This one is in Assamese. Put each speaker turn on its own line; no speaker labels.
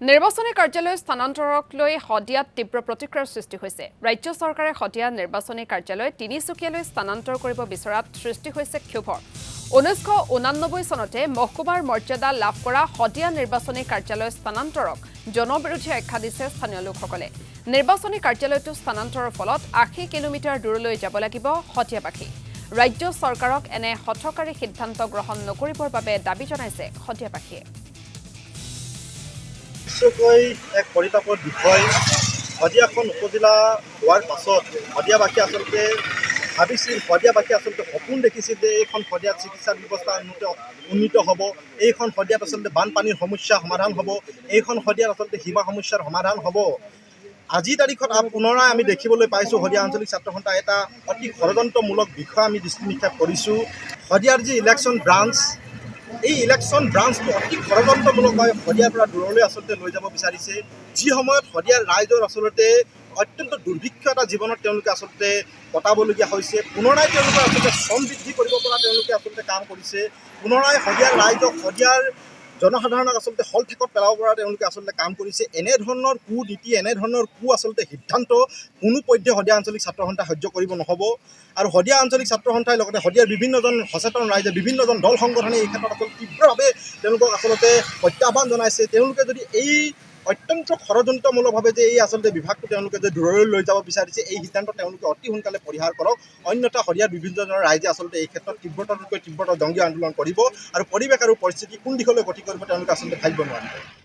নিৰ্বাচনী কাৰ্যালয় স্থানান্তৰক লৈ শদিয়াত তীব্ৰ প্ৰতিক্ৰিয়াৰ সৃষ্টি হৈছে। ৰাজ্য চৰকাৰে শদিয়া নিৰ্বাচনী কাৰ্যালয় তিনিচুকীয়ালৈ স্থানান্তৰ কৰিব বিচৰাত সৃষ্টি হৈছে ক্ষোভৰ। 1989 চনতে মহকুমাৰ মৰ্যাদা লাভ কৰা শদিয়া নিৰ্বাচনী কাৰ্যালয় স্থানান্তৰক জনবিৰোধী আখ্যা দিছে স্থানীয় লোকসকলে। নিৰ্বাচনী কাৰ্যালয়টো স্থানান্তৰৰ ফলত 80 কিলোমিটাৰ দূৰলৈ যাব লাগিব শদিয়াবাসী। ৰাজ্য চৰকাৰক এনে হঠকাৰী সিদ্ধান্ত গ্ৰহণ নকৰিবৰ বাবে দাবী জনাইছে শদিয়াবাসীয়ে।
নিশ্চয়কৈ এক পৰিতাপৰ বিষয়। শদিয়াখন উপজিলা হোৱাৰ পাছত শদিয়াবাসী আচলতে ভাবিছিল, শদিয়াবাসী আচলতে সপোন দেখিছিল যে এইখন শদিয়াত চিকিৎসা ব্যৱস্থা উন্নীত হ'ব, এইখন শদিয়াত আচলতে বানপানীৰ সমস্যা সমাধান হ'ব, এইখন শদিয়াত আচলতে সীমা সমস্যাৰ সমাধান হ'ব। আজিৰ তাৰিখত পুনৰাই আমি দেখিবলৈ পাইছোঁ শদিয়া আঞ্চলিক ছাত্ৰ সন্থাৰ এটা অতি ষড়যন্ত্ৰমূলক বিষয় আমি দৃষ্টি নিক্ষেপ কৰিছোঁ। শদিয়াৰ যি ইলেকশ্যন ব্ৰাঞ্চ, এই ইলেকশ্যন ব্ৰাঞ্চটো অতি ষড়যন্ত্ৰমূলকভাৱে শদিয়াৰ পৰা দূৰলৈ আচলতে লৈ যাব বিচাৰিছে। যি সময়ত শদিয়াৰ ৰাইজৰ আচলতে অত্যন্ত দুৰ্ভিক্ষ এটা জীৱনত তেওঁলোকে আচলতে কটাবলগীয়া হৈছে, পুনৰাই তেওঁলোকে আচলতে শ্ৰম বৃদ্ধি কৰিব পৰা তেওঁলোকে আচলতে কাম কৰিছে, পুনৰাই শদিয়াৰ ৰাইজক শদিয়াৰ জনসাধাৰণক আচলতে হলঠেকত পেলাব পৰা তেওঁলোকে আচলতে কাম কৰিছে। এনেধৰণৰ কুনীতি, এনেধৰণৰ আচলতে সিদ্ধান্ত কোনোপধ্যে শদিয়া আঞ্চলিক ছাত্ৰ সন্থাই সহ্য কৰিব নহ'ব। আৰু শদিয়া আঞ্চলিক ছাত্ৰ সন্থাই লগতে শদিয়াৰ বিভিন্নজন সচেতন ৰাইজে, বিভিন্নজন দল সংগঠনে এই ক্ষেত্ৰত আচলতে তীব্ৰভাৱে তেওঁলোকক আচলতে প্ৰত্যাহ্বান জনাইছে। তেওঁলোকে যদি এই অত্যন্ত ষড়যন্ত্ৰমূলকভাৱে যে এই আচলতে বিভাগটো তেওঁলোকে যে দূৰলৈ লৈ যাব বিচাৰিছে, এই সিদ্ধান্ত তেওঁলোকে অতি সোনকালে পৰিহাৰ কৰক, অন্যথা শদিয়াৰ বিভিন্নজনৰ ৰাইজে আচলতে এই ক্ষেত্ৰত তীব্ৰতৰ জংগী আন্দোলন কৰিব আৰু পৰিৱেশ আৰু পৰিস্থিতি কোন দিশলৈ গতি কৰিব তেওঁলোকে আচলতে ভাবিব নোৱাৰিব।